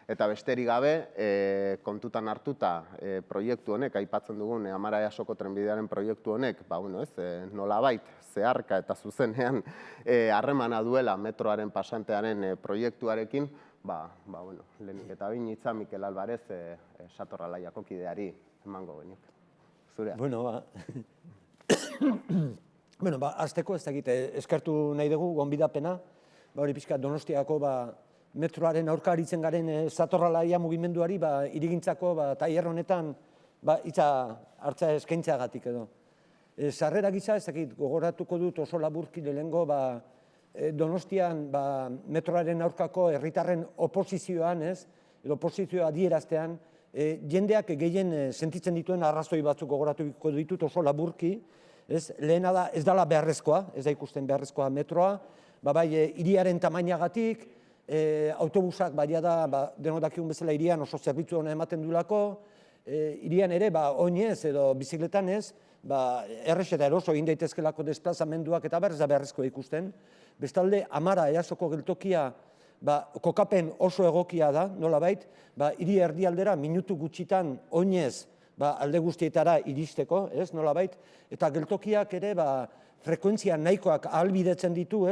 Eta besterik gabe, kontutan hartuta proiektu honek, aipatzen dugun Amara Easoko trenbidearen proiektu honek, nolabait zeharka eta zuzenean harremana duela metroaren pasantearen proiektuarekin, lehenik eta behin hitza Mikel Alvarez Satorralaiako kideari emango genik. Zurea. Bueno, azteko ez dakit, eskertu nahi dugu gonbidapena, hori pixka Donostiako metroaren aurka aritzen garen Satorralaia mugimenduari hirigintzako tailer honetan hitza hartza eskaintzeagatik edo. Sarrera gisa ez dakit, gogoratuko dut oso laburki lehengo Donostian metroaren aurkako herritarren oposizioan, edo oposizioa adieraztean, jendeak gehien sentitzen dituen arrazoi batzuk gogoratuko ditut oso laburki, lehena da ez dela beharrezkoa, ez da ikusten beharrezkoa metroa, hiriaren tamainagatik, autobusak baina da, denok dakigun bezala hirian oso zerbitzu hona ematen duelako, hirian ere, oinez edo bizikletan ez, errex eta eroso egin daitezkelako desplazamenduak eta ez da beharrezkoa ikusten. Bestalde, Amara Easoko geltokia kokapen oso egokia da, nolabait, hiri erdialdera minutu gutxitan oinez alde guztietara iristeko, nolabait, eta geltokiak ere frekuentzia nahikoak ahalbidetzen ditu,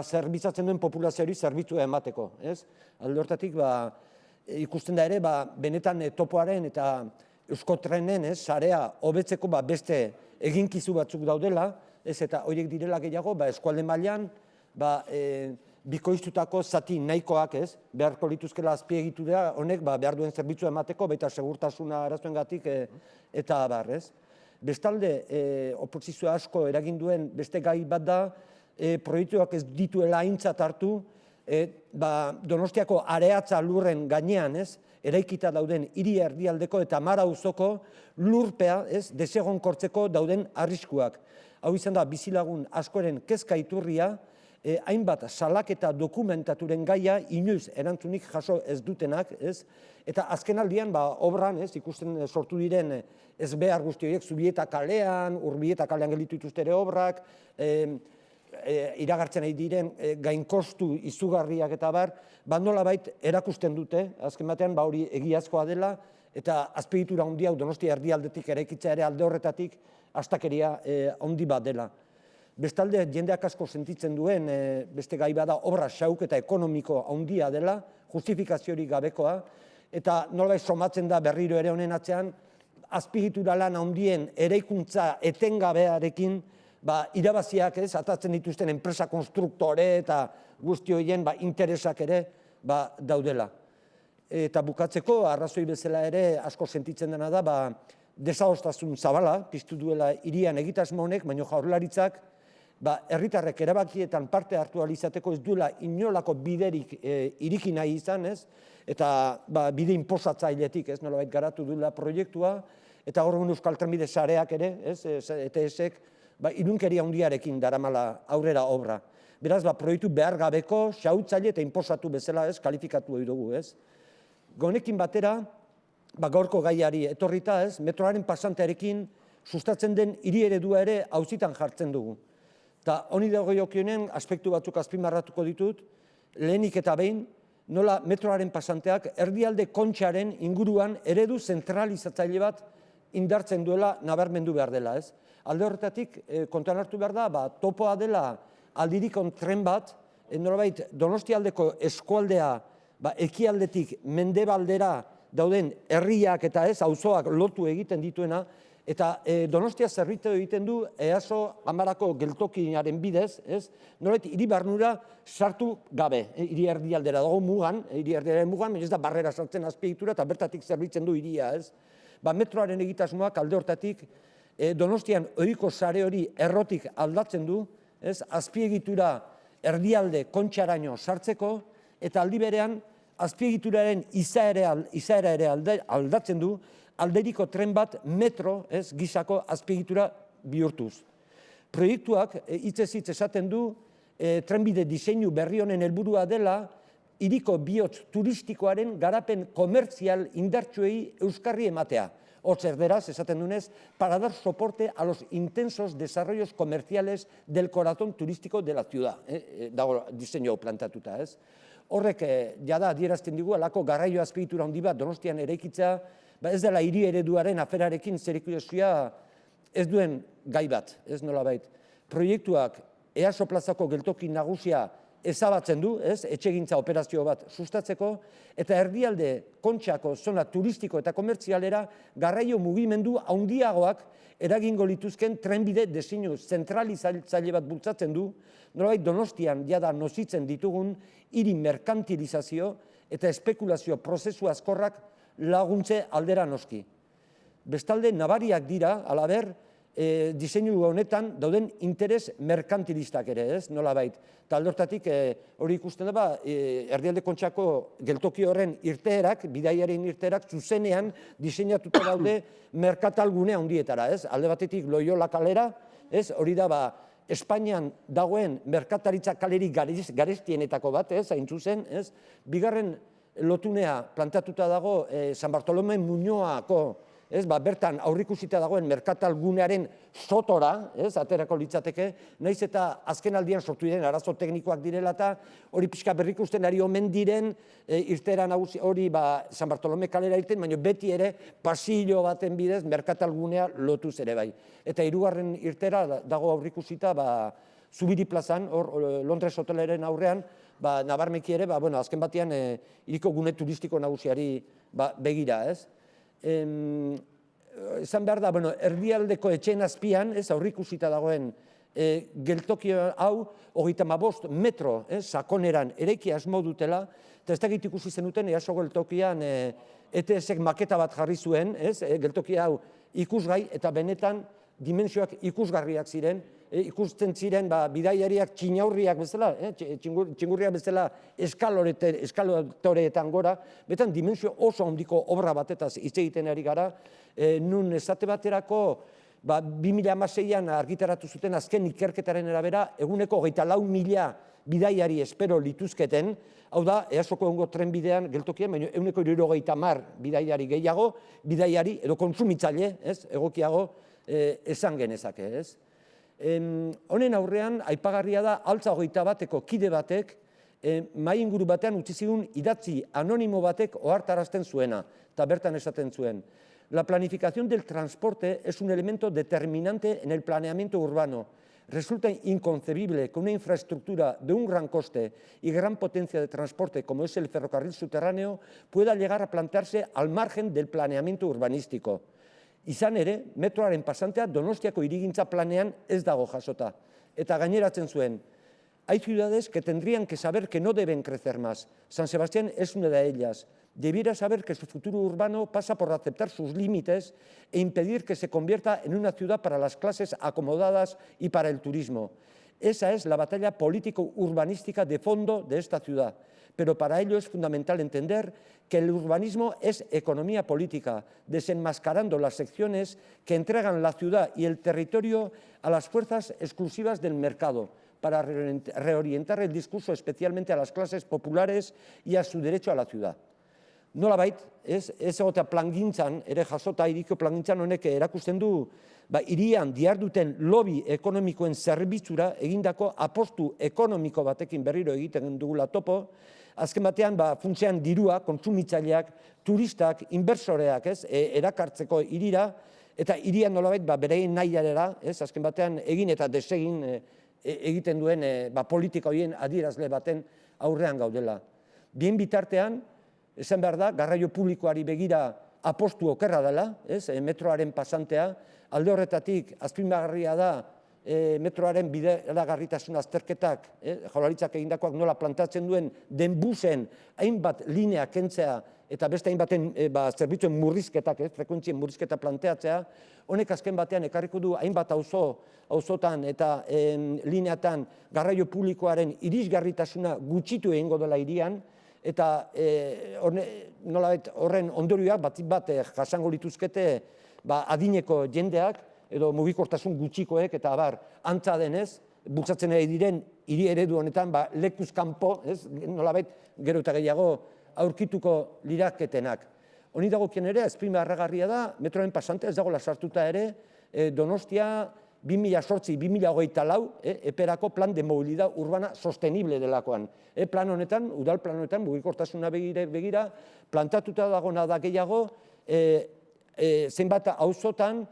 zerbitzatzen duen populazioari zerbitzua emateko. Alde hortatik, ikusten da ere, benetan topoaren eta Euskotrenen sarea hobetzeko beste eginkizu batzuk daudela, eta horiek direla gehiago, eskualde mailan, bikoiztutako zati nahikoak, beharko lituzkela azpiegitura honek behar duen zerbitzua emateko, baita segurtasuna arazoengatik eta abar. Bestalde, oposizio asko eragin duen beste gai bat da, proiektuak ez dituela aintzat hartu, Donostiako areatza lurren gainean, eraikita dauden hiri erdialdeko eta Amara auzoko lurpea, desegonkortzeko dauden arriskuak. Hau izan da, bizilagun askoren kezka iturria, hainbat salaketa dokumentaturen gaia inoiz erantzunik jaso ez dutenak, eta azken aldian obran, ikusten sortu diren ez behar guzti horiek, Zubieta kalean, Urbieta kalean gelditu dituzte ere obrak, iragartzen nahi diren gainkostu izugarriak eta nolabait erakusten dute, azken batean hori egiazkoa dela, eta azpiegitura handi hau Donostia erdialdetik eraikitzea ere alde horretatik astakeria handi bat dela. Bestalde, jendeak asko sentitzen duen, beste gai bada, obra xauk eta ekonomiko handia dela, justifikaziorik gabekoa, eta nolabait somatzen da berriro ere honen atzean, azpiegitura lan handien eraikuntza etengabearekin, irabaziak atatzen dituzten enpresa konstruktore eta guzti horien interesak ere daudela. Eta bukatzeko, arrazoi bezala ere asko sentitzen dena da, desadostasun zabala, piztu duela hirian egitasmo honek, baina Jaurlaritzak herritarrek erabakietan parte hartu ahal izateko ez duela inolako biderik ireki nahi izan, eta bide inposatzailetik, nolabait garatu duela proiektua, eta hor Euskal Trenbide sareak ere, ETS-ek, irunkeria handiarekin daramala aurrera obra. Beraz, proiektu behar gabeko, xahutzaile eta inposatu bezala kalifikatu dugu. Honekin batera, gaurko gaiari etorrita, metroaren pasantearekin sustatzen den hiri eredua ere auzitan jartzen dugu. Eta honi dagokionean aspektu batzuk azpimarratuko ditut, lehenik eta behin, nola metroaren pasanteak erdialde kontxaren inguruan eredu zentralizatzaile bat indartzen duela nabarmendu behar dela. Alde horretatik, kontuan hartu behar da, topoa dela aldirikon tren bat, nolabait Donostialdeko eskualdea ekialdetik mendebaldera dauden herriak eta auzoak lotu egiten dituena, eta Donostia zerbitzu egiten du Easo Amarako geltokiaren bidez, nolabait hiri barnura sartu gabe, hiri erdialdera dago mugan, hiri erdialdera mugan, ez da barrera sartzen azpiegitura eta bertatik zerbitzen du hiria. Metroaren egitasmoak alde hortatik Donostian ohiko sare hori errotik aldatzen du, azpiegitura erdialde kontxaraino sartzeko, eta aldi berean azpiegituraren izaera ere aldatzen du, alderiko tren bat metro gisako azpiegitura bihurtuz. Proiektuak hitzez hitz esaten du trenbide diseinu berri honen helburua dela hiriko bihotz turistikoaren garapen komertzial indartsuei euskarri ematea. Hotz erderaz, esaten dunez, para dar soporte a los intensos desarrollos comerciales del corazón turístico de la ciudad. Dago diseinu plantatuta, Horrek jada adierazten digu, alako garraio azpiegitura handi bat Donostian eraikitzea, ez dela hiri ereduaren aferarekin zerikusia ez duen gai bat, ez nolabait. Proiektuak EASO plazako geltoki nagusia ezabatzen du, etxegintza operazio bat sustatzeko, eta erdialde Kontxako zona turistiko eta komertzialera garraio mugimendu handiagoak eragingo lituzken trenbide diseinu zentralizatzaile bat bultzatzen du, nolabait Donostian jada nozitzen ditugun hiri merkantilizazio eta espekulazio prozesu azkorrak laguntze aldera noski. Bestalde, nabariak dira, halaber, diseinu honetan dauden interes merkantilistak ere, nolabait. Eta aldortatik hori ikusten da, erdialde Kontxako geltoki horren irteerak, bidaiaren irteerak, zuzenean diseinatuta daude merkatalgune handietara, alde batetik Loiola kalera, hori da, Espainian dagoen merkataritza kalerik garestienetako bat, hain zuzen, bigarren lotunea plantatuta dago San Bartolome Muñoako, bertan aurrikusita dagoen merkatalgunearen sotora, aterako litzateke, nahiz eta azken aldian sortu diren arazo teknikoak direla eta hori pixka berrikusten ari omen diren irteera nagusi hori San Bartolome kalera irten, baina beti ere pasillo baten bidez merkatalgunea lotuz ere bai. Eta hirugarren irteera dago aurrikusita Zubiri plazan, hor Londres hoteleren aurrean, nabarmeki ere, azken batean hiriko gune turistiko nagusiari begira, esan behar da, erdialdeko etxeen azpian, aurrikusita dagoen geltoki hau, 35 metro sakoneran eraiki asmo dutela, eta ez dakit ikusi zenuten, EASO geltokian ETS-ek maketa bat jarri zuen, geltoki hau ikusgai, eta benetan dimensioak ikusgarriak ziren, ikusten ziren bidaiariak txinaurriak bezala, txingurriak bezala eskalotoreetan gora, betan dimensio oso handiko obra batetaz hitz egiten ari gara, nun esate baterako 2016an argitaratu zuten azken ikerketaren arabera, eguneko 24.000 bidaiari espero lituzketen, hau da, EASOko egungo trenbidean geltokian, baina eguneko 70 bidaiari gehiago, bidaiari edo kontsumitzaile, egokiago esan genezake, Honen aurrean, aipagarria da, altza 21eko kide batek, mahai inguru batean utzi zigun idatzi anonimo batek ohartarazten zuena, eta bertan esaten zuen. La planificación del transporte es un elemento determinante en el planeamiento urbano. Resulta inconcebible que una infraestructura de un gran coste y gran potencia de transporte como es el ferrocarril subterráneo pueda llegar a plantearse al margen del planeamiento urbanístico. Izan ere, metroaren pasantea Donostiako hirigintza planean ez dago jasota. Eta gaineratzen zuen, hay ciudades que tendrían que saber que no deben crecer más. San Sebastián es una de ellas. Debiera saber que su futuro urbano pasa por aceptar sus límites e impedir que se convierta en una ciudad para las clases acomodadas y para el turismo. Esa es la batalla político-urbanística de fondo de esta ciudad. Pero para ello es fundamental entender que el urbanismo es economía política, desenmascarando las secciones que entregan la ciudad y el territorio a las fuerzas exclusivas del mercado, para reorientar el discurso especialmente a las clases populares y a su derecho a la ciudad. Nolabait, ez egotea plangintzan, ere jasota hiriko plangintzan honek erakusten du, hirian diharduten lobby ekonomikoen zerbitzura egindako apostu ekonomiko batekin berriro egiten dugula topo, azken batean funtsean dirua, kontsumitzaileak, turistak, inbersoreak erakartzeko hirira, eta hirian nolabait bereien nahiarera, azken batean egin eta desegin egiten duen politika horien adierazle baten aurrean gaudela. Bien bitartean, esan behar da, garraio publikoari begira apostu okerra dela, metroaren pasantea, alde horretatik azpimarragarria da metroaren bideragarritasun azterketak, Jaurlaritzak egindakoak nola plantatzen duen denbusen hainbat linea kentzea eta beste hainbaten zerbitzuen murrizketak, frekuentzien murrizketa planteatzea, honek azken batean ekarriko du hainbat auzotan eta lineatan garraio publikoaren irisgarritasuna gutxitu egingo dela hirian, eta horren ondorioak bat jasango lituzkete adineko jendeak edo mugikortasun gutxikoek eta antza denez, bultzatzen ari diren hiri eredu honetan lekuz kanpo, nolabait gero eta gehiago aurkituko liraketenak. Honi dagokien ere, azpimarragarria da, metroen pasante ez dagoela sartuta ere, Donostia 2008-2024 eperako plan de movilidad urbana sostenible delakoan. Plan honetan, udal plan honetan, mugikortasuna begira, plantatuta dagona da gehiago, zenbat auzotan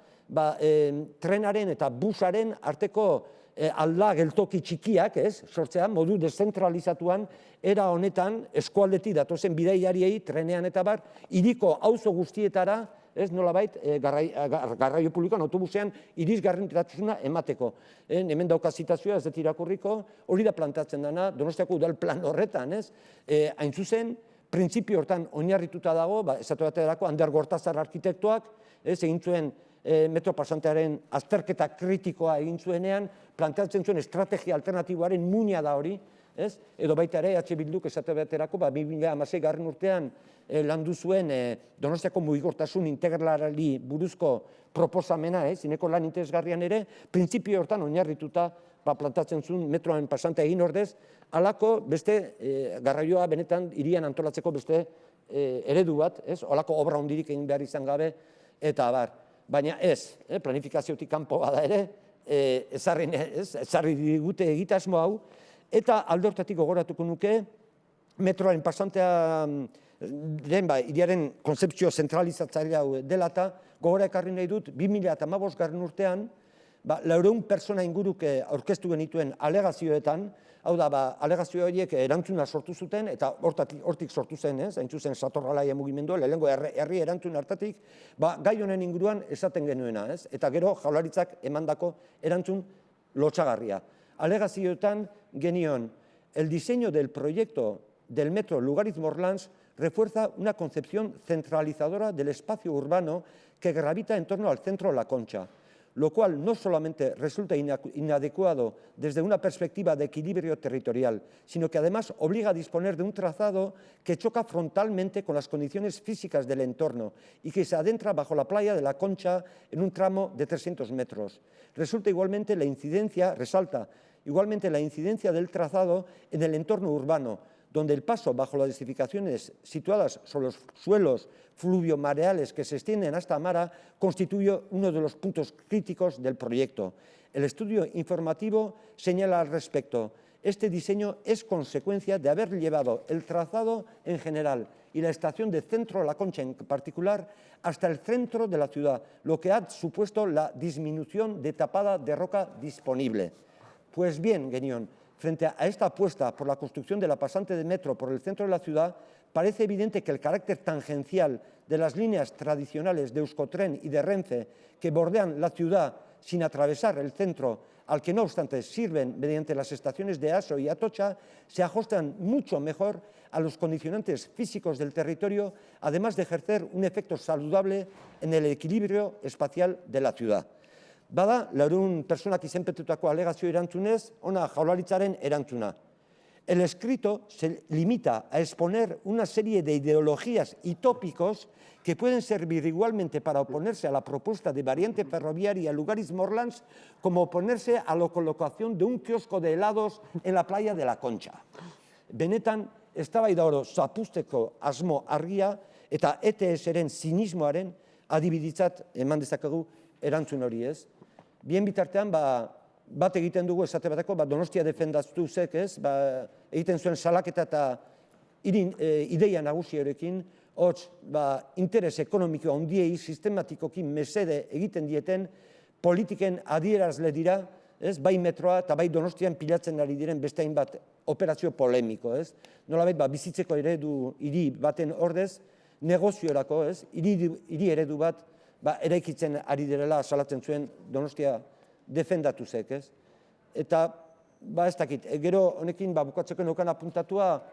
trenaren eta busaren arteko alda geltoki txikiak, sortzea, modu deszentralizatuan, era honetan, eskualdetik datozen bidaiariei, trenean eta bar, hiriko auzo guztietara, nolabait, garraio publikoan, autobusean, irisgarritasuna emateko. Hemen dauka zitazioa, ez dut irakurriko, hori da plantatzen dena, Donostiako udal plan horretan, hain zuzen, printzipio hortan oinarrituta dago, esatu baterako, Ander Gortazar arkitektoak, egin zuen metro pasantearen azterketa kritikoa egin zuenean, planteatzen zuen estrategia alternatiboaren muina da hori, edo baita ere, Bilduk esate baterako, 2016 urtean landu zuen Donostiako mugikortasun integralari buruzko proposamena, zineko lan interesgarrian ere, printzipio hortan oinarrituta plantatzen zuen metroen pasante egin ordez, halako beste garraioa benetan hirian antolatzeko beste eredu bat, halako obra hondirik egin behar izan gabe, eta abar. Baina ez, planifikaziotik kanpo bada ere, ezarri digute egitasmo hau, eta alde horretatik gogoratuko nuke, metroaren pasantea hiriaren konzeptzio zentralizatzaile hau dela eta gogora ekarri nahi dut 2015 urtean 400 pertsona inguruk aurkeztu genituen alegazioetan, hau da, alegazio horiek erantzuna sortu zuten, eta hortik sortu zen, hain zuzen Satorralaia mugimendua, lehenengo herri erantzun hartatik, gai honen inguruan esaten genuena, eta gero Jaurlaritzak emandako erantzun lotsagarria. Alegazioetan genion, el diseño del proyecto del metro Lugariz-Morlans refuerza una concepción centralizadora del espacio urbano que gravita en torno al centro de la Concha, lo cual no solamente resulta inadecuado desde una perspectiva de equilibrio territorial, sino que además obliga a disponer de un trazado que choca frontalmente con las condiciones físicas del entorno y que se adentra bajo la playa de la Concha en un tramo de 300 metros. Resalta igualmente la incidencia del trazado en el entorno urbano, donde el paso bajo las edificaciones situadas sobre los suelos fluvio-mareales que se extienden hasta Amara constituye uno de los puntos críticos del proyecto. El estudio informativo señala al respecto: este diseño es consecuencia de haber llevado el trazado en general y la estación de Centro de la Concha en particular hasta el centro de la ciudad, lo que ha supuesto la disminución de tapada de roca disponible. Pues bien, genión, frente a esta apuesta por la construcción de la pasante de metro por el centro de la ciudad, parece evidente que el carácter tangencial de las líneas tradicionales de Euskotren y de Renfe que bordean la ciudad sin atravesar el centro, al que no obstante sirven mediante las estaciones de Aso y Atocha, se ajustan mucho mejor a los condicionantes físicos del territorio, además de ejercer un efecto saludable en el equilibrio espacial de la ciudad. Bada, 400 pertsonak izenpetutako alegazio erantzunez, ona Jaurlaritzaren erantzuna. El escrito se limita a exponer una serie de ideologías y tópicos que pueden servir igualmente para oponerse a la propuesta de variante ferroviaria Lugariz-Morlans como oponerse a la colocación de un kiosco de helados en la playa de la Concha. Benetan, eztabaida oro zapuzteko asmo argia eta ETS-ren zinismoaren adibiditzat eman dezakegu erantzun hori ez. Bien bitartean, bat egiten dugu esate bateko, Donostia defendaztu zek ez, egiten zuen salaketa eta ideia nagusi horrekin, hots, interes ekonomiko handiei sistematikoki mesede egiten dieten politiken adierazle dira, ez, bai metroa eta bai Donostian pilatzen ari diren beste hainbat operazio polemiko, ez. Nolabait, bizitzeko eredu hiri baten ordez, negoziorako, ez, hiri eredu bat eraikitzen ari direla salatzen zuen Donostia defendatu zek, ez. Eta, ez dakit, gero honekin bukatzeko neukan apuntatua,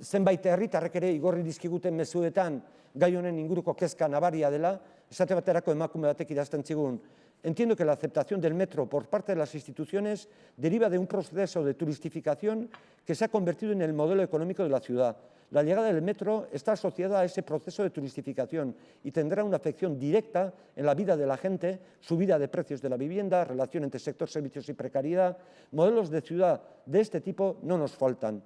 zenbait herritarrek ere igorri dizkiguten mezuetan gai honen inguruko kezka nabaria dela, esate baterako emakume batek idazten zigun. Entiendo que la aceptación del metro por parte de las instituciones deriva de un proceso de turistificación que se ha convertido en el modelo económico de la ciudad. La llegada del metro está asociada a ese proceso de turistificación y tendrá una afección directa en la vida de la gente, subida de precios de la vivienda, relación entre sector servicios y precariedad. Modelos de ciudad de este tipo no nos faltan.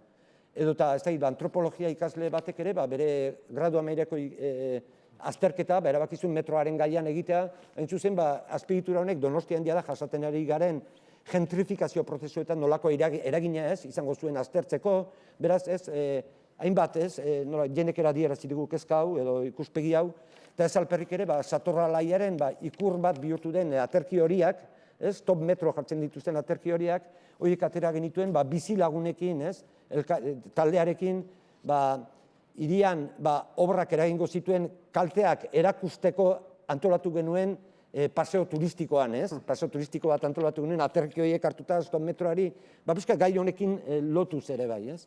Edota, ez da, antropologia ikasle batek ere, bere gradu amaireko azterketa, erabakizun metroaren gaian egitea, hain zuzen, azpiegitura honek Donostian jada jasaten ari garen gentrifikazio prozesuetan nolako eragina ez, izango zuen aztertzeko, beraz ez, hainbat ez, jenekera adierazi dugu kezka hau edo ikuspegi hau, eta ez alperrik ere, Satorra laiaren ikur bat bihurtu den aterki horiak, ez, top metro jartzen dituzten aterki horiak, horiek atera genituen bizilagunekin, ez, taldearekin, hirian obrak eragingo zituen kalteak erakusteko antolatu genuen paseo turistikoan, ez? Paseo turistiko bat antolatu genuen, aterki horiek hartuta, top metroari, pixka gai honekin lotuz ere bai, ez?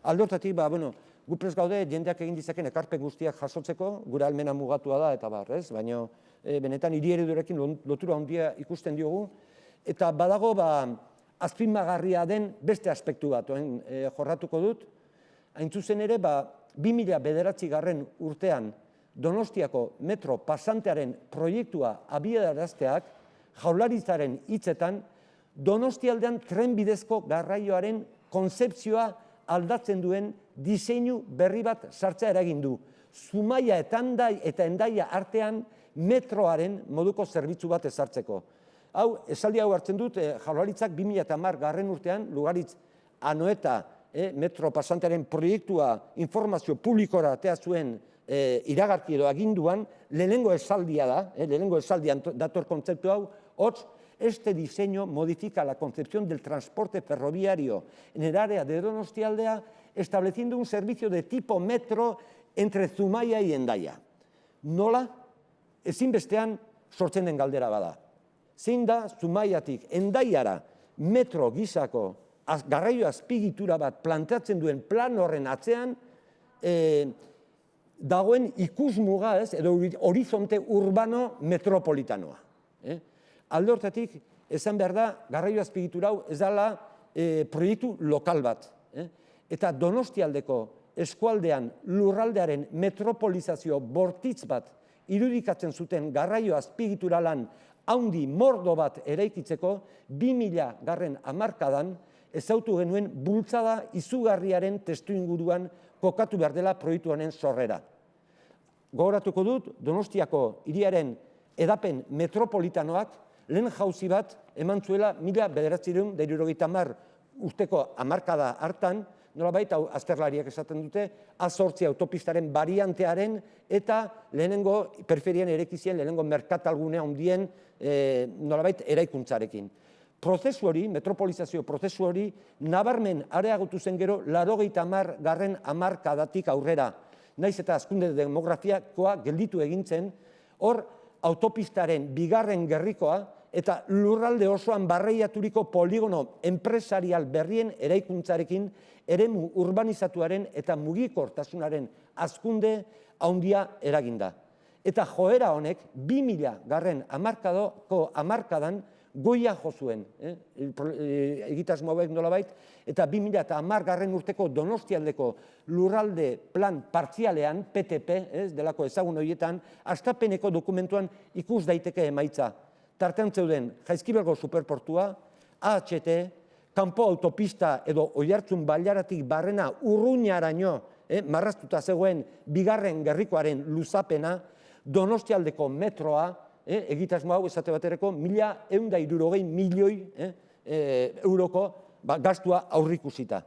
Alde hortatik, gu prest gaude jendeak egin dizaken ekarpen guztiak jasotzeko, gure almena mugatua da, eta ez? Baina, benetan, hiri eredurekin lotura handia ikusten diogu, eta badago, azpimagarria den beste aspektu bat, jorratuko dut, hain zuzen ere, 2009 urtean Donostiako metro pasantearen proiektua abiarazteak Jaurlaritzaren hitzetan Donostialdean trenbidezko garraioaren kontzepzioa aldatzen duen diseinu berri bat sartzea eragin du. Zumaia eta Hendaia artean metroaren moduko zerbitzu bat ezartzeko. Hau, esaldi hau hartzen dut, Jaurlaritzak 2010 urtean, Lugaritz Anoeta metro pasantearen proiektua informazio publikora atea zuen iragarki edo aginduan, lehenengo esaldia da, lehenengo esaldian dator kontzeptu hau, hotz, este diseño modifica la concepción del transporte ferroviario en el área de Donostialdea, estableciendo un servicio de tipo metro entre Zumaia y Hendaia. Nola, ezinbestean sortzen den galdera bada. Zein da Zumaiatik Hendaiara metro gisako garraio azpiegitura bat planteatzen duen plan horren atzean dagoen ikusmuga, edo horizonte urbano metropolitanoa. Alde hortatik, esan behar da, garraio azpiegitura hau ez dela proiektu lokal bat. Eta Donostialdeko eskualdean lurraldearen metropolizazio bortitz bat irudikatzen zuten garraio azpiegitura lan haundi mordo bat eraikitzeko 2000 hamarkadan ezautu genuen bultzada izugarriaren testuinguruan kokatu behar dela proiektu honen sorrera. Gogoratuko dut, Donostiako hiriaren edapen metropolitanoak lehen jauzi bat eman zuela 1970 urteko hamarkada hartan, nolabait hau azterlariak esaten dute, A8 autopistaren variantearen eta lehenengo periferian erekizien lehenengo merkatalgune handien nolabait eraikuntzarekin. Prozesu hori, metropolizazio prozesu hori, nabarmen areagotu zen gero 80. hamarkadatik aurrera. Naiz eta hazkunde demografiakoa gelditu egintzen, hor autopistaren bigarren gerrikoa eta lurralde osoan barreiaturiko poligono enpresarial berrien eraikuntzarekin eremu urbanizatuaren eta mugikortasunaren hazkunde handia eraginda. Eta joera honek 2000 hamarkadan goia jo zuen, egitasmo hauek nolabait, eta 2010 urteko Donostialdeko lurralde plan partzialean, PTP, delako ezagun horietan, hastapeneko dokumentuan ikus daiteke emaitza. Tartean zeuden Jaizkibelgo superportua, AHT, kanpo autopista edo Oiartzun Bailaratik barrena Urruñaraino, marraztuta zegoen bigarren gerrikoaren luzapena, Donostialdeko metroa, egitasmo hau esate baterako 1.160 milioi euroko gastua aurrikusita.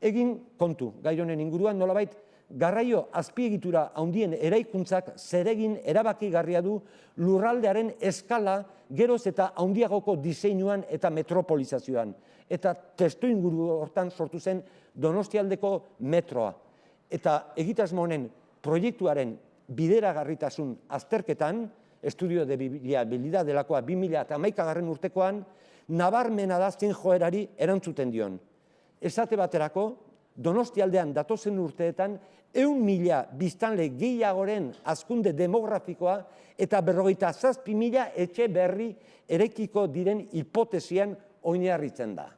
Egin kontu, gai honen inguruan nolabait, garraio azpiegitura handien eraikuntzak zeregin erabakigarria du lurraldearen eskala geroz eta handiagoko diseinuan eta metropolizazioan. Eta testuinguru hortan sortu zen Donostialdeko metroa. Eta egitasmo honen proiektuaren bideragarritasun azterketan, Estudio de Viabilidad delakoa 2011 urtekoan, nabarmena da zein joerari erantzuten dion. Esate baterako, Donostialdean datozen urteetan 100.000 biztanle gehiagoren hazkunde demografikoa eta 57.000 etxe berri eraikiko diren hipotesian oinarritzen da.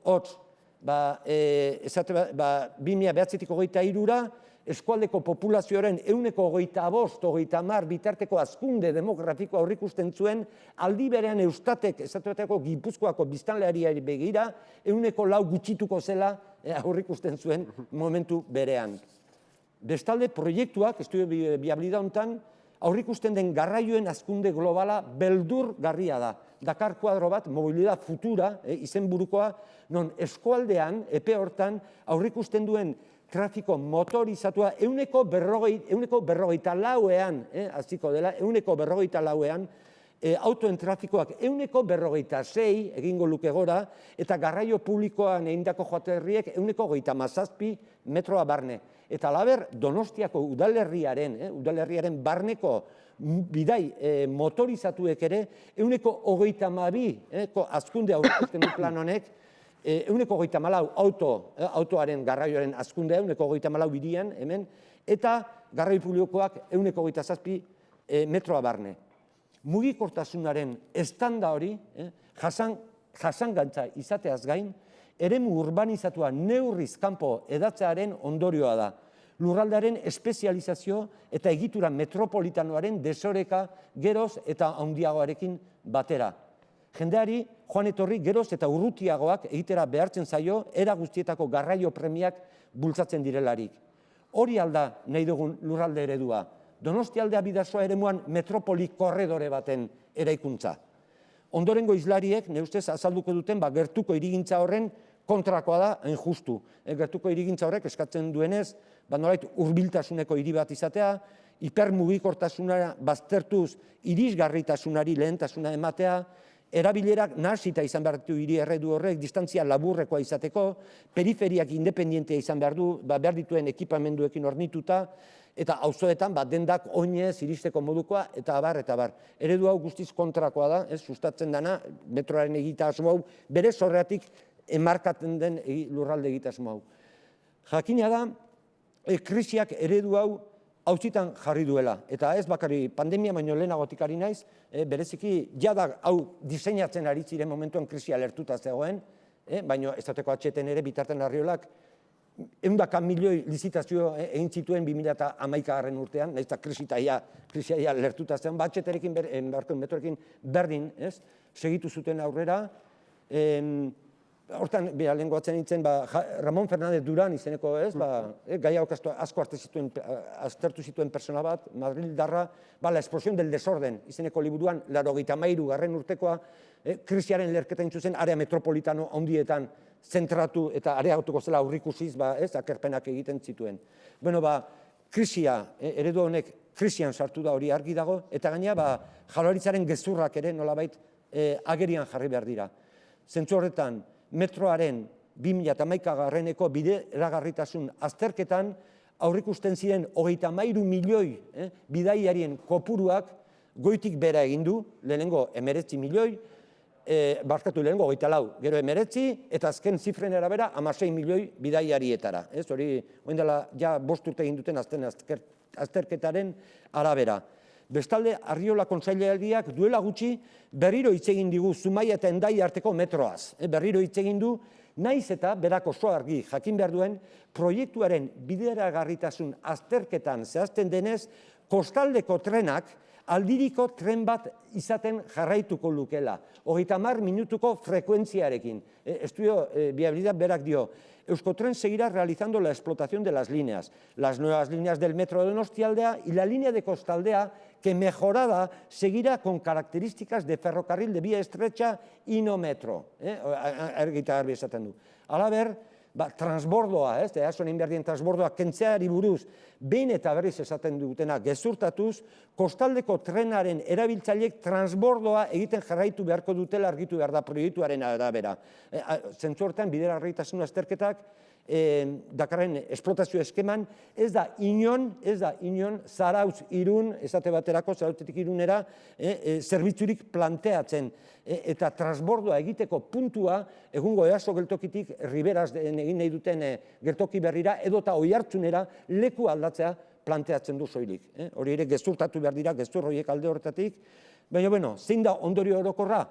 Hots, 2009-tik 23 eskualdeko populazioaren 25-30 bitarteko hazkunde demografikoa aurrikusten zuen, aldi berean Eustatek, esatuetako Gipuzkoako biztanleari begira, 4 gutxituko zela aurrikusten zuen momentu berean. Bestalde, proiektuak, estudio biabilidad honetan, aurrikusten den garraioen hazkunde globala beldurgarria da. Dakar kuadro bat, mobilidad futura, izenburukoa, non eskualdean, epe hortan, aurrikusten duen trafiko motorizatua euneko berrogeita lauean, hasiko dela, euneko berrogeita lauean, autoen trafikoak euneko berrogeita sei egingo luke gora, eta garraio publikoan egindako joaterriek euneko 37 metroa barne. Eta alaber, Donostiako udalerriaren barneko bidai motorizatuek ere, euneko 32 hazkunde aurrikusten du plan honek, euneko 34 autoaren garraioaren hazkundea, euneko 34 birian, hemen, eta garraio publikoak euneko 27 metroa barne. Mugikortasunaren estanda hori, jasangantza izateaz gain, eremu urbanizatua neurriz kanpo edatzearen ondorioa da. Lurraldearen espezializazio eta egitura metropolitanoaren desoreka geroz eta handiagoarekin batera. Jendeari joan etorri geroz eta urrutiagoak egitera behartzen zaio era guztietako garraio premiak bultzatzen direlarik. Hori alda nahi dugun lurralde eredua. Donostialdea Bidasoa eremuan metropoli korredore baten eraikuntza. Ondorengo izlariek, ne ustez, azalduko duten, gertuko hirigintza horren kontrakoa da, hain justu. Gertuko hirigintza horrek eskatzen duenez, nolait hurbiltasuneko hiri bat izatea, hipermugikortasuna baztertuz irisgarritasunari lehentasuna ematea, erabilerak nahasita izan behar ditu hiri erredu horrek, distantzia laburrekoa izateko, periferiak independientea izan behar du, behar dituen ekipamenduekin hornituta, eta auzoetan dendak oinez iristeko modukoa, eta abar, eta abar. Eredu hau guztiz kontrakoa da, sustatzen dana, metroaren egitasmo hau, bere zorreatik emarkatzen den lurralde egitasmo hau. Jakina da, krisiak eredu hau auzitan jarri duela, eta ez bakari pandemia baino lehenagotik ari naiz, bereziki jada hau diseinatzen ari ziren momentuan krisia lertuta zegoen, baino estateko atxeten ere bitarten Arriolak 100 milioi lizitazio egin zituen 2011 urtean, nahiz eta krisia lertuta zegoen, atxeterekin, metroekin berdin, segitu zuten aurrera. Hortan, lehengoatzen nintzen, Ramon Fernández Duran izeneko, gai hau asko aztertu zituen persona bat, madrildarra, la explosión del desorden izeneko liburuan, 83. urtekoa, krisiaren lerketa intzuzen, area metropolitano handietan zentratu eta areagotuko zela aurrikusiz, akerpenak egiten zituen. Krisia, eredu honek krisian sartu da hori argi dago, eta gaina, Jaurlaritzaren gezurrak ere nolabait agerian jarri behar dira. Zentzu horretan, metroaren 2011 bideragarritasun azterketan aurrikusten ziren 33 milioi bidaiarien kopuruak goitik bera egin du, lehenengo 19 milioi, lehenengo 24, gero 19, eta azken zifren arabera 16 milioi bidaiarietara. Hori, oin dela, ja 5 urte egin duten azterketaren arabera. Bestalde, Arriola kontseilerdiak duela gutxi berriro hitz egin digu Zumaia eta Hendai arteko metroaz. Berriro hitz egin du, naiz eta berak oso argi jakin behar duen proiektuaren bideragarritasun azterketan zehazten denez, kostaldeko trenak aldiriko tren bat izaten jarraituko lukela. 30 minutuko frekuentziarekin. Estudio viabilidad berak dio, Euskotren seguirá realizando la explotación de las líneas, las nuevas líneas del metro de Donostialdea y la línea de Costaldea, que mejorada seguirá con características de ferrocarril de vía estrecha y no metro. Argita garbi esaten du. Halaber, transbordoa, eason egin behar dien transbordoa kentzeari buruz, behin eta berriz esaten dutena gezurtatuz, kostaldeko trenaren erabiltzaileek transbordoa egiten jarraitu beharko dutela argitu behar da proiektuaren arabera. Zentzu horretan, bideragarritasun azterketak Dakarren esplotazio eskeman, ez da inon Zarautz Irun, esate baterako Zarautetik Irunera, zerbitzurik planteatzen. Eta transbordoa egiteko puntua, egungo easo geltokitik riberaz egin nahi duten geltoki berrira, edota Oiartzunera leku aldatzea planteatzen du soilik. Hori ere gezurtatu behar dira, gezur horiek alde horretatik. Baina, zein da ondorio orokorra?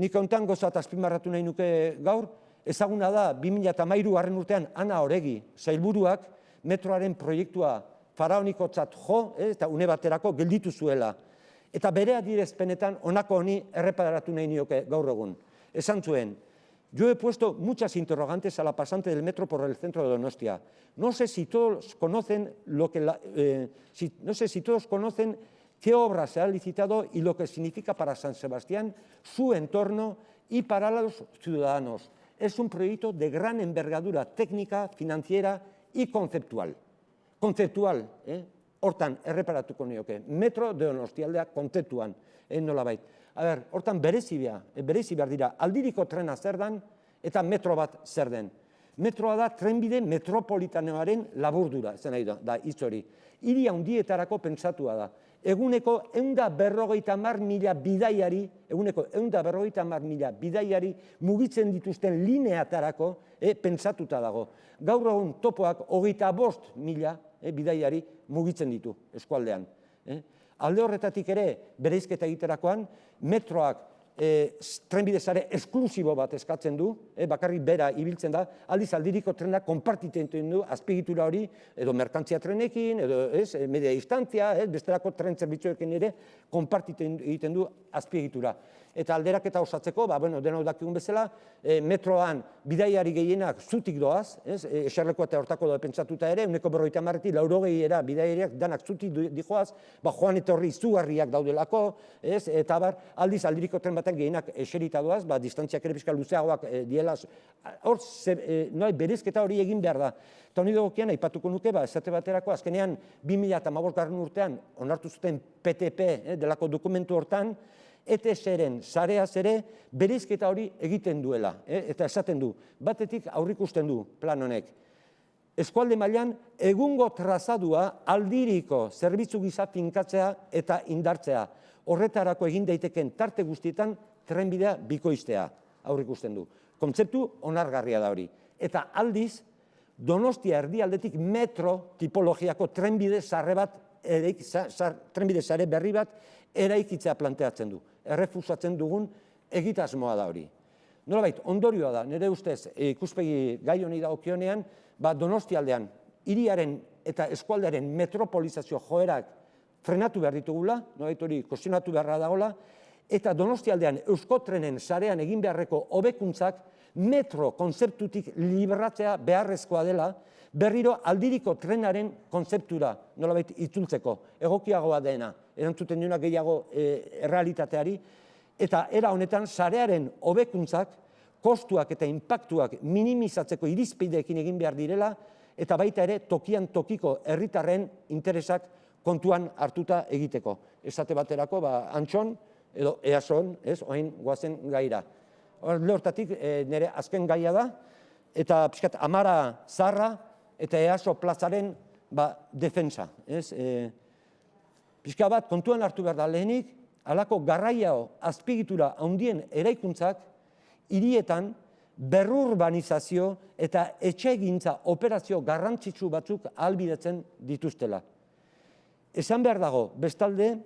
Nik hontan gozat azpimarratu nahi nuke gaur, ezaguna da 2013 urtean Ana Oregi sailburuak metroaren proiektua faraonikotzat jo eta une baterako gelditu zuela. Eta bere adierazpenetan honako honi erreparatu nahi nioke gaur egun. Esan zuen, Yo he puesto muchas interrogantes a la pasante del metro por el centro de Donostia. No sé si todos conocen qué obra se ha licitado y lo que significa para San Sebastián, su entorno y para los ciudadanos. Es un proyecto de gran envergadura técnica, financiera y conceptual. Kontzeptual, hortan erreparatuko nioke. Metro de Donostialdea kontzeptuan, nolabait. Hortan berezi behar dira, aldiriko trena zer dan eta metro bat zer den. Metroa da trenbide metropolitanoaren laburdura, zen nahi da hitz hori. Hiri handietarako pentsatua da. Eguneko 150.000 bidaiari mugitzen dituzten lineatarako pentsatuta dago. Gaur egun topoak 25.000 bidaiari mugitzen ditu eskualdean. Alde horretatik ere, bereizketa egiterakoan, metroak trenbide sare esklusibo bat eskatzen du, bakarrik bera ibiltzen da, aldiz aldiriko trenak konpartitzen du azpiegitura hori, edo merkantzia trenekin, edo media distantzia, bestelako tren zerbitzuekin ere konpartitzen egiten du azpiegitura. Eta alderaketa osatzeko, denok dakigun bezala, metroan bidaiari gehienak zutik doaz, eserleko eta hortako da pentsatuta ere, 150 laurogeiera bidaiariak danak zutik dijoaz, joan etorri izugarriak daudelako, eta aldiz aldiriko tren baten gehienak eserita doaz, distantziak ere pixka luzeagoak diela, hor bereizketa hori egin behar da. Eta honi dagokian, aipatuko nuke, esate baterako, azkenean 2015 urtean onartu zuten PTP delako dokumentu hortan, ETS-ren sareaz ere bereizketa hori egiten duela, eta esaten du, batetik aurrikusten du plan honek. Eskualde mailan egungo trazadua aldiriko zerbitzu gisa finkatzea eta indartzea. Horretarako egin daiteken tarte guztietan trenbidea bikoiztea, aurrikusten du. Kontzeptu onargarria da hori. Eta aldiz, Donostia erdialdetik metro tipologiako trenbide sare berri bat eraikitzea planteatzen du. Errefusatzen dugun egitasmoa da hori. Nolabait, ondorioa da, nire ustez, ikuspegi gai honi dagokionean, Donostialdean, hiriaren eta eskualdearen metropolizazio joerak frenatu behar ditugula, nolabait hori kuestionatu beharra dagoela, eta Donostialdean Euskotrenen sarean egin beharreko hobekuntzak metro kontzeptutik libratzea beharrezkoa dela, berriro aldiriko trenaren kontzeptura nolabait itzultzeko, egokiagoa dena, erantzuten duena gehiago errealitateari, eta era honetan sarearen hobekuntzak, kostuak eta inpaktuak minimizatzeko irizpideekin egin behar direla, eta baita ere tokian tokiko herritarren interesak kontuan hartuta egiteko. Esate baterako, Antxon edo Eason, orain goazen gaira. Hortatik nire azken gaia da, eta pixkat Amara Zarra eta Easo plazaren defensa. Pixka bat kontuan hartu behar da lehenik, halako garraiao azpiegitura handien eraikuntzak hirietan berrurbanizazio eta etxegintza operazio garrantzitsu batzuk ahalbidetzen dituztela. Esan behar dago, bestalde,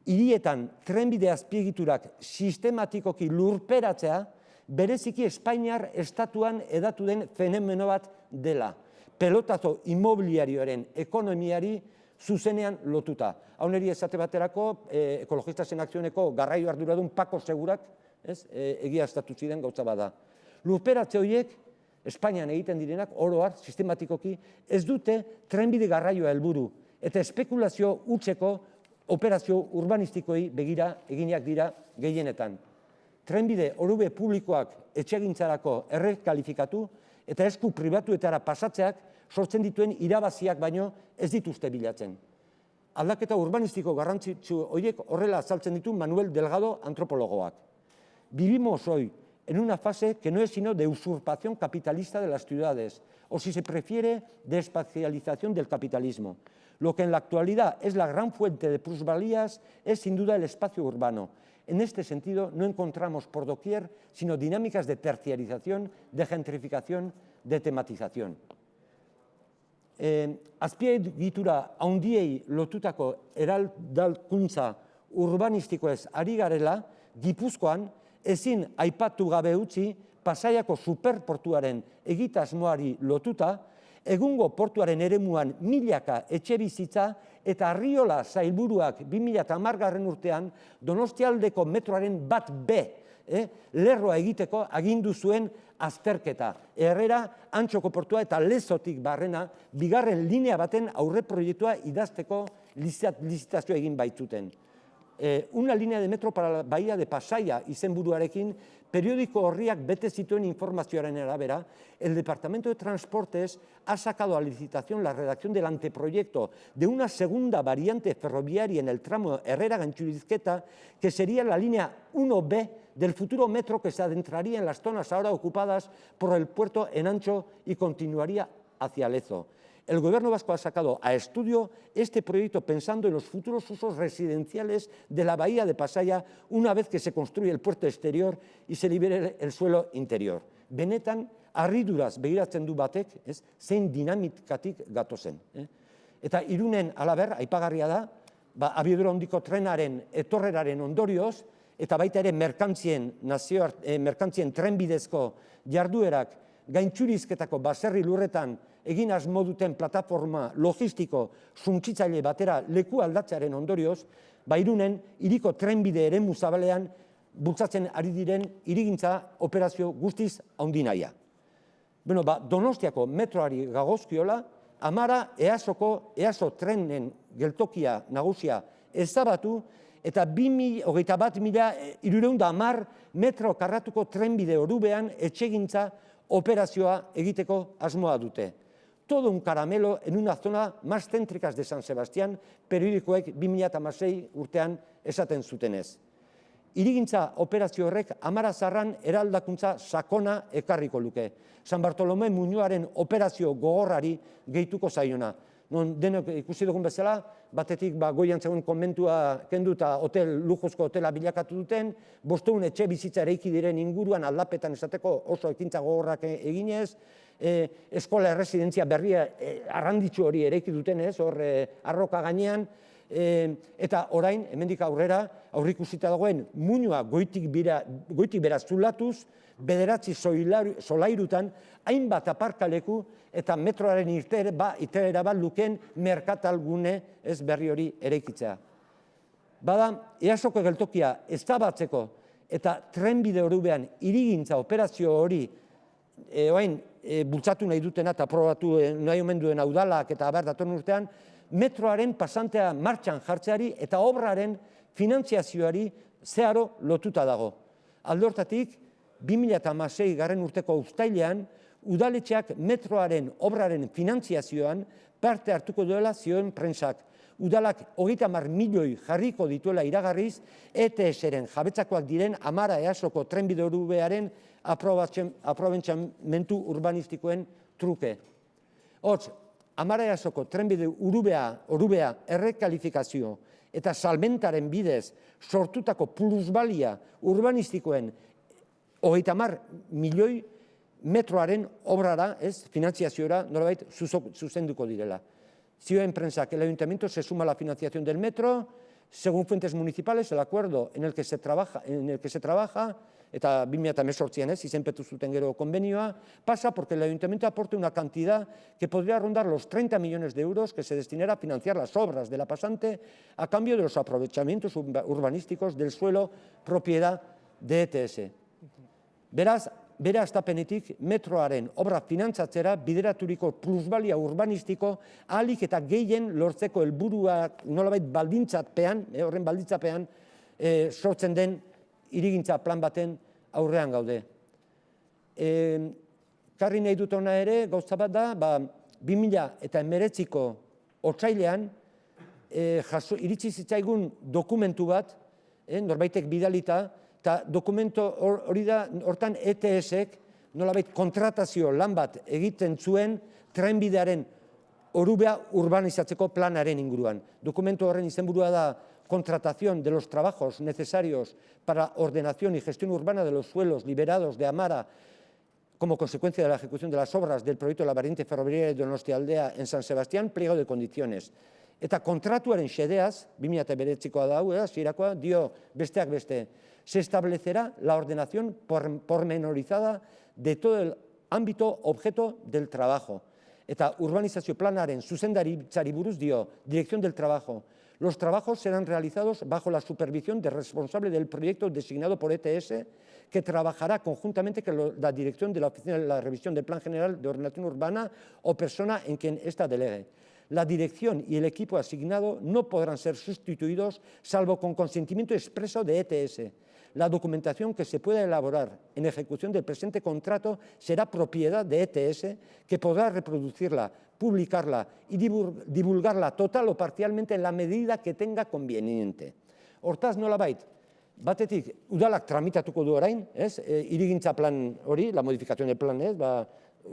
hirietan trenbide azpiegiturak sistematikoki lurperatzea, bereziki Espainiar estatuan hedatu den fenomeno bat dela. Pelotazo immobiliarioaren ekonomiari zuzenean lotuta. Hauneri esate baterako, ekologistasen akzioneko garraio arduradun Pako Segurak, egia estatu ziren gauza bada. Lurperatze horiek, Espainian egiten direnak, oro har, sistematikoki, ez dute trenbide garraioa helburu, eta espekulazio hutseko operazio urbanistikoei begira eginak dira gehienetan. Trenbide orube publikoak etxegintzarako errekalifikatu eta esku pribatuetara pasatzeak sortzen dituen irabaziak baino ez dituzte bilatzen. Aldaketa urbanistiko garrantzitsu horiek horrela azaltzen ditu Manuel Delgado antropologoak. Vivimos hoy en una fase que no es sino de usurpación capitalista de las ciudades, o si se prefiere, de espacialización del capitalismo. Lo que en la actualidad es la gran fuente de plusvalías es sin duda el espacio urbano. En este sentido, no encontramos por doquier sino dinámicas de terciarización, de gentrificación, de tematización. Azpiegitura handiei lotutako eraldalkuntza urbanistikoez ari garela, Gipuzkoan ezin aipatu gabe utzi Pasaiako superportuaren egitasmoari lotuta, egungo portuaren eremuan milaka etxebizitza eta Arriola sailburuak 2010 urtean Donostialdeko metroaren 1B lerroa egiteko agindu zuen azterketa. Herrera, Antxoko portua eta Lezotik barrena, bigarren linea baten aurre proiektua idazteko lizitazioa egin baitzuten. Una línea de metro para la bahía de Pasaia izenburuarekin, periódico horriak bete zituen informazioaren arabera, el Departamento de Transportes ha sacado a licitación la redacción del anteproyecto de una segunda variante ferroviaria en el tramo Herrera-Gantxurizketa, que sería la línea 1B del futuro metro que se adentraría en las zonas ahora ocupadas por el puerto en Antxo y continuaría hacia Lezo. El gobierno vasco ha sacado a estudio este proyecto pensando en los futuros usos residenciales de la bahía de Pasaia una vez que se construye el puerto exterior y se libere el suelo interior. Benetan, harriduraz begiratzen du batek, zein dinamikatik gatozen. Eta Irunen halaber, aipagarria da, abiadura handiko trenaren etorreraren ondorioz, eta baita ere merkantzien trenbidezko jarduerak Gaintxurizketako baserri lurretan egin asmo duten plataforma logistiko suntsitzaile batera leku aldatzearen ondorioz, Irunen hiriko trenbide eremu zabalean bultzatzen ari diren hirigintza operazio guztiz handinaia. Donostiako metroari gagozkiola, Amara EASO trenen geltokia nagusia ezabatu eta 21.310 metro karratuko trenbide orubean etxegintza operazioa egiteko asmoa dute. Todo un caramelo en una zona más céntricas de San Sebastián, periodikoek 2006 urtean esaten zutenez. Hirigintza operazio horrek Amara Zarran eraldakuntza sakona ekarriko luke. San Bartolome Muñoaren operazio gogorrari gehituko zaiona. Non denok ikusi dugun bezala, batetik goian zegoen konbentua kendu eta lujuzko hotela bilakatu duten, 500 etxe bizitza eraiki diren inguruan aldapetan esateko oso ekintza gogorrak eginez, eskola erresidentzia berria arranditsu hori eraiki dutenez, hor arroka gainean, eta orain, hemendik aurrera, aurrikusita dagoen Muñoa goitik bera zulatuz, 9 solairutan, hainbat aparkaleku eta metroaren irteera bat luken merkatalgune ez berri hori eraikitzea. Bada, EASoko geltokia eztabatzeko eta trenbide orubean hirigintza operazio hori bultzatu nahi dutena eta aprobatu nahi omen duen udalak eta datorren urtean, metroaren pasantea martxan jartzeari eta obraren finantziazioari zeharo lotuta dago. Alde hortatik, 2016 garren urteko uztailean, udaletxeak metroaren obraren finantziazioan parte hartuko duela zioen prentsak. Udalak 30 milioi jarriko dituela iragarriz, ETS-ren jabetzakoak diren Amara EASoko trenbide orubearen aprobentzamentu urbanistikoen truke. Hots, Amara EASoko trenbide orubea errekalifikazio eta salmentaren bidez sortutako plusbalia urbanistikoen 30 milioi metroaren obrara, finantziaziora, nolabait zuzenduko direla. Zioen prensak, el ayuntamiento se suma a la financiación del metro, según fuentes municipales, el acuerdo en el que se trabaja, eta 2018an izenpetu zuten gero konbenioa, pasa porque el ayuntamiento aporte una cantidad que podría rondar los 30 millones de euros que se destinará a financiar las obras de la pasante a cambio de los aprovechamientos urbanísticos del suelo propiedad de ETS. Beraz, bere astapenetik metroaren obra finantzatzera bideraturiko plusbalia urbanistiko ahalik eta gehien lortzeko helburuak nolabait baldintzapean, horren baldintzapean sortzen den hirigintza plan baten aurrean gaude. Karri nahi dut ona ere, gauza bat da, 2019ko otsailean iritsi zitzaigun dokumentu bat, norbaitek bidalita, eta dokumento hori da, hortan ETS-ek nolabait kontratazio lan bat egiten zuen trenbidearen orubea urbanizatzeko planaren inguruan. Dokumento horren izenburua da contratación de los trabajos necesarios para ordenación y gestión urbana de los suelos liberados de Amara como consecuencia de la ejecución de las obras del proyecto de la variante ferroviaria de Donostialdea en San Sebastián, pliego de condiciones. Eta kontratuaren xedeaz, 2009koa da hau, zirakoa, dio besteak beste, se establecerá la ordenación pormenorizada de todo el ámbito objeto del trabajo. Eta urbanizazio planaren zuzendaritzari buruz dio, dirección del trabajo, Los trabajos serán realizados bajo la supervisión del responsable del proyecto designado por ETS, que trabajará conjuntamente con la dirección de la Oficina de la Revisión del Plan General de Ordenación Urbana o persona en quien ésta delegue. La dirección y el equipo asignado no podrán ser sustituidos salvo con consentimiento expreso de ETS. La documentación que se pueda elaborar en ejecución del presente contrato será propiedad de ETS, que podrá reproducirla, publicarla y divulgarla total o parcialmente en la medida que tenga conveniente. Hortaz, nolabait, batetik, udalak tramitatuko du orain, hirigintza plan hori, la modificación del plan,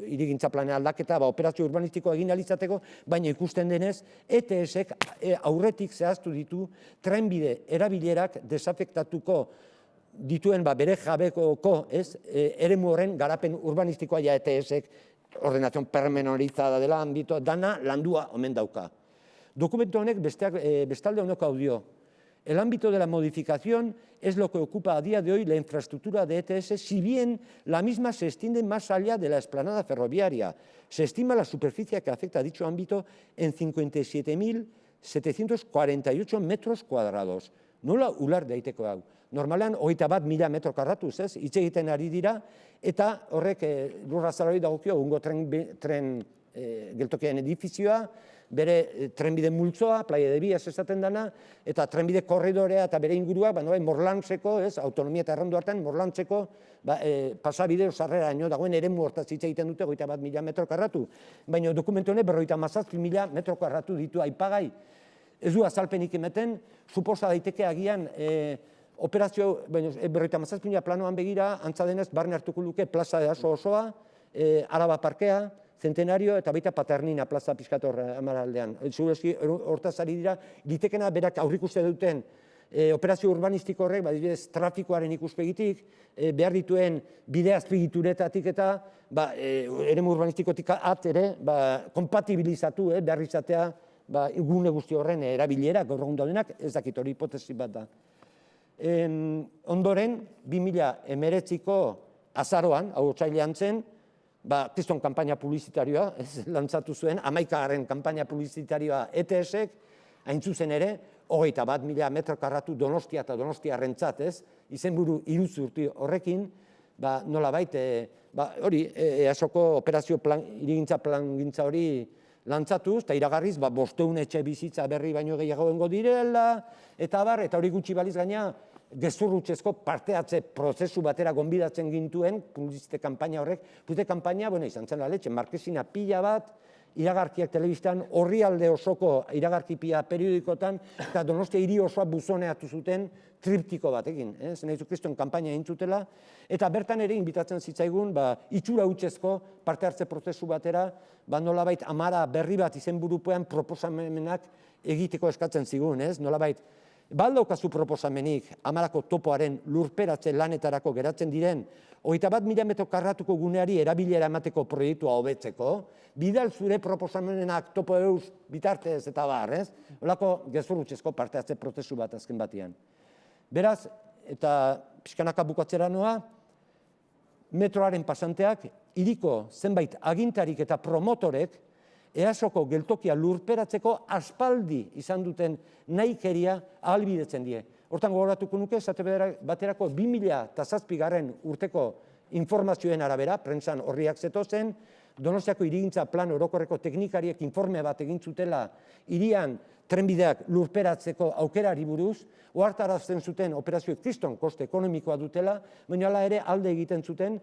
hirigintza planen aldaketa, operazio urbanistikoa egin ahal izateko, baina ikusten denez, ETS-ek aurretik zehaztu ditu trenbide erabilerak desafektatuko dituen bere jabekoko eremu horren garapen urbanistikoa ja ETS-ek ordenación pormenorizada del ámbito, dana landua omen dauka. Dokumentu honek bestalde honeko hau dio. El ámbito de la modificación es lo que ocupa a día de hoy la infraestructura de ETS, si bien la misma se extiende más allá de la explanada ferroviaria. Se estima la superficie que afecta a dicho ámbito en 57.748 metros cuadrados. Nola ular daiteko hau? Normalean, 21.000 metro karratuz, hitz egiten ari dira, eta horrek lurrazalari dagokio, ungo tren geltokiaren edifizioa, bere trenbide multzoa, Playa de Vías esaten dana, eta trenbide korridorea eta bere ingurua, Morlantzeko, autonomia eta errandu hartan, Morlantzeko pasabide sarreraino dagoen eremu hortaz hitz egiten dute 21.000 metro karratu. Baina dokumentu honek 57.000 metro karratu ditu aipagai. Ez du azalpenik emeten, suposa daiteke agian operazio, 57.000 planoan begira, antza denez, barne hartuko luke plaza de Aso osoa, Araba parkea, Centenario eta baita Paternina plaza pizkator amaraldean. Zurezki, hortaz ari dira, litekena berak aurrikuste duten operazio urbanistiko horrek, badibidez, trafikoaren ikuspegitik, behar dituen bide azpigituretatik eta eremu urbanistikotik ere, kompatibilizatu behar izatea gune guzti horren erabilera, gaur egun daudenak, ez dakit hori hipotesi bat da. Ondoren, 2019ko azaroan, hau otsailean zen, kriston kanpaina publizitarioa lantzatu zuen, 11. kanpaina publizitarioa ETS-ek, hain zuzen ere, 21.000 metro karratu Donostia eta Donostiarrentzat, izenburu iruzurti horrekin, nolabait, hori, EASoko operazio hirigintza plangintza hori lantzatuz, eta iragarriz, 500 etxe bizitza berri baino gehiago bengo direla, eta hori gutxi baliz gaina, gezurrutxezko parteatze prozesu batera gonbidatzen gintuen, publizite kanpaina horrek, publizite kanpaina, izan zen la letxe, markesina pila bat, iragarkiak telebistan, orrialde osoko iragarki pila periodikotan, eta Donostia hiri osoa buzoneatu zuten triptiko batekin, zenaizu kriston kanpaina egin zutela, eta bertan ere inbitatzen zitzaigun, itxura hutsezko parte hartze prozesu batera, nolabait amara berri bat izenburupean proposamenak egiteko eskatzen zigun, nolabait, baldaukazu proposamenik amarako topoaren lurperatze lanetarako geratzen diren 21.000 metro karratuko guneari erabilera emateko proiektua hobetzeko, bidal zure proposamenenak topo eus bitartez eta holako gezurrutxezko parte hartze prozesu bat azken batean. Beraz, eta pixkanaka bukatzera noa, metroaren pasanteak, hiriko zenbait agintarik eta promotorek, EASoko geltokia lurperatzeko aspaldi izan duten nahikeria ahalbidetzen die. Hortan gogoratuko nuke, esate baterako 2007 urteko informazioen arabera, prentsan horriak zetozen, Donostiako hirigintza plan orokorreko teknikariek informe bat egin zutela hirian trenbideak lurperatzeko aukerari buruz, ohartarazten zuten operazioek kriston koste ekonomikoa dutela, baina hala ere alde egiten zuten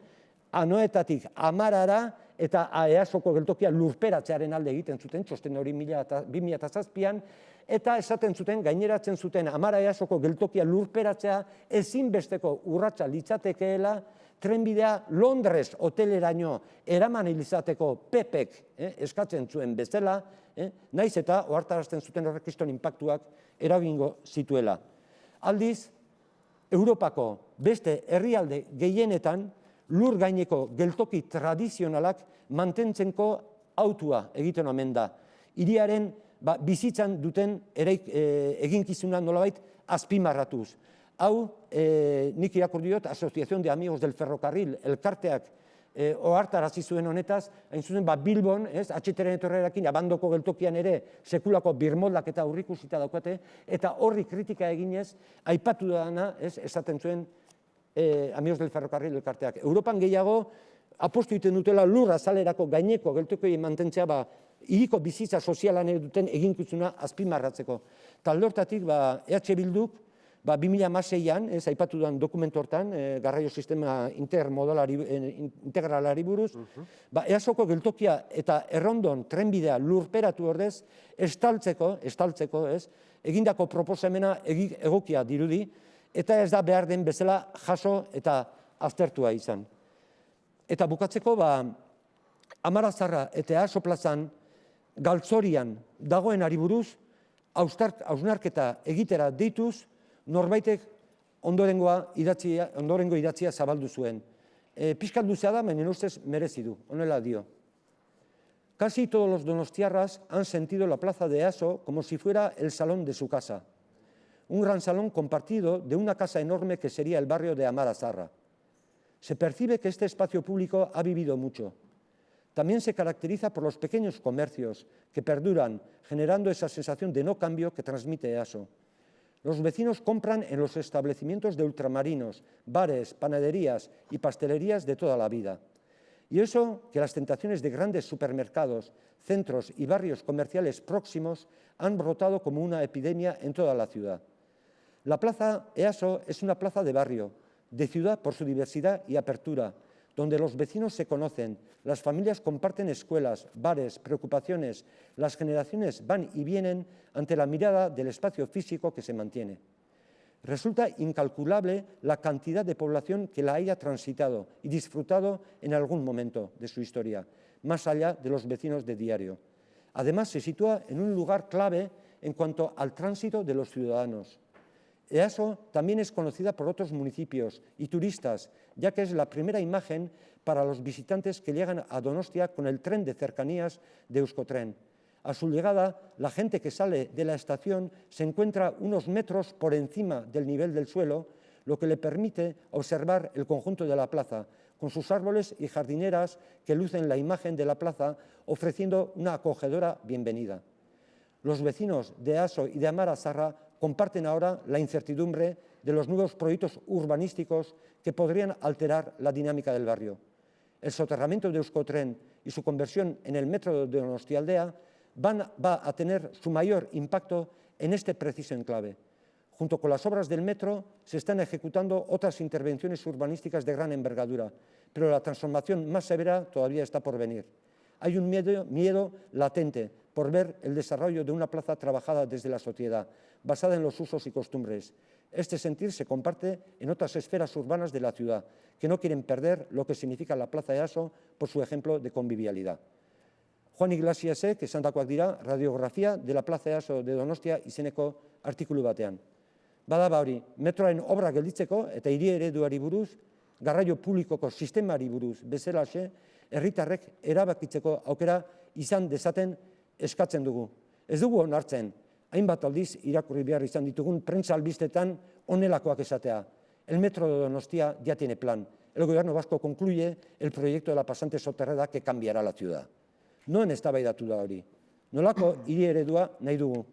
Anoetatik Amarara eta EASoko geltokia lurperatzearen alde egiten zuten, txosten hori 2007an, eta esaten zuten, gaineratzen zuten Amara EASoko geltokia lurperatzea ezinbesteko urratsa litzatekeela trenbidea Londres hoteleraino eraman izateko PEPek eskatzen zuen bezala, naiz eta ohartarazten zuten horrek kriston inpaktuak eragingo zituela. Aldiz, Europako beste herrialde gehienetan lur gaineko geltoki tradizionalak mantentzenko autua egiten omen da. Hiriaren bizitzan duten eginkizuna nolabait azpimarratuz. Hau, nik irakurri diot, Asociación de Amigos del Ferrocarril, elkarteak ohartarazi zuen honetaz, hain zuzen, Bilbon, atxeteren etorrerakin, abandoko geltokian ere, sekulako birmoldak eta aurrikusita daukate, eta horri kritika eginez, aipatu dana, esaten zuen, Amigos del Ferrocarril elkarteak. Europan gehiago, apostu egiten dutela lur azalerako gaineko geltokoi mantentzea, hiriko bizitza sozialan duten eginkizuna azpimarratzeko. Talde hortatik, EH Bilduk, 2016an, aipatu duan dokumentu hortan, garraio sistema integralari buruz, EASoko geltokia eta errondon trenbidea lurperatu ordez, estaltzeko, egindako proposamena egokia dirudi, eta ez da behar den bezala jaso eta aztertua izan. Eta bukatzeko, Amarazarra eta EASO plazan, galtzorian dagoenari buruz, hausnarketa egitera deituz, norbaitek ondorengo idatzia zabaldu zuen. Pixkat luzea da, baina ustez merezi du, honela dio. Casi todos los donostiarras han sentido la plaza de EASO como si fuera el salón de su casa. Un gran salón compartido de una casa enorme que sería el barrio de Amarazarra. Se percibe que este espacio público ha vivido mucho. También se caracteriza por los pequeños comercios que perduran, generando esa sensación de no cambio que transmite EASO. Los vecinos compran en los establecimientos de ultramarinos, bares, panaderías y pastelerías de toda la vida. Y eso que las tentaciones de grandes supermercados, centros y barrios comerciales próximos han brotado como una epidemia en toda la ciudad. La plaza EASO es una plaza de barrio, de ciudad por su diversidad y apertura, donde los vecinos se conocen, las familias comparten escuelas, bares, preocupaciones, las generaciones van y vienen ante la mirada del espacio físico que se mantiene. Resulta incalculable la cantidad de población que la haya transitado y disfrutado en algún momento de su historia, más allá de los vecinos de diario. Además, se sitúa en un lugar clave en cuanto al tránsito de los ciudadanos. EASO también es conocida por otros municipios y turistas, ya que es la primera imagen para los visitantes que llegan a Donostia con el tren de cercanías de Euskotren. A su llegada, la gente que sale de la estación se encuentra unos metros por encima del nivel del suelo, lo que le permite observar el conjunto de la plaza, con sus árboles y jardineras que lucen la imagen de la plaza, ofreciendo una acogedora bienvenida. Los vecinos de EASO y de Amarazarra comparten ahora la incertidumbre de los nuevos proyectos urbanísticos que podrían alterar la dinámica del barrio. El soterramiento de Euskotren y su conversión en el metro de Donostialdea va a tener su mayor impacto en este preciso enclave. Junto con las obras del metro se están ejecutando otras intervenciones urbanísticas de gran envergadura, pero la transformación más severa todavía está por venir. Hay un miedo latente por ver el desarrollo de una plaza trabajada desde la sociedad, basada en los usos y costumbres. Este sentir se comparte en otras esferas urbanas de la ciudad, que no quieren perder lo que significa la plaza EASO por su ejemplo de convivialidad. Juan Iglesiasek esandakoak dira radiografia de la plaza EASO de Donostia izeneko artikulu batean. Bada hori, metroaren obra gelditzeko eta hiri ereduari buruz, garraio publikoko sistemari buruz bezalaxe, herritarrek erabakitzeko aukera izan dezaten eskatzen dugu. Ez dugu onartzen, hainbat aldiz irakurri behar izan ditugun prentsa albistetan honelakoak esatea. El metro de Donostia ya tiene plan. El gobierno vasco concluye el proyecto de la pasante soterrada que cambiará la ciudad. Noen eztabaidatu da hori. Nolako hiri eredua nahi dugu?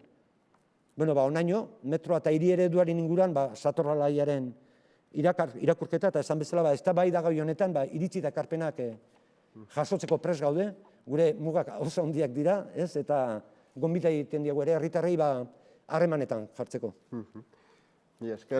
Onaino, metroa eta hiri ereduaren inguruan satorralaiaren irakurketa eta esan bezala eztabaida gai honetan iritzi eta ekarpenak jasotzeko prest gaude, gure mugak oso handiak dira, eta gonbita egiten diegu ere herritarrei harremanetan jartzeko.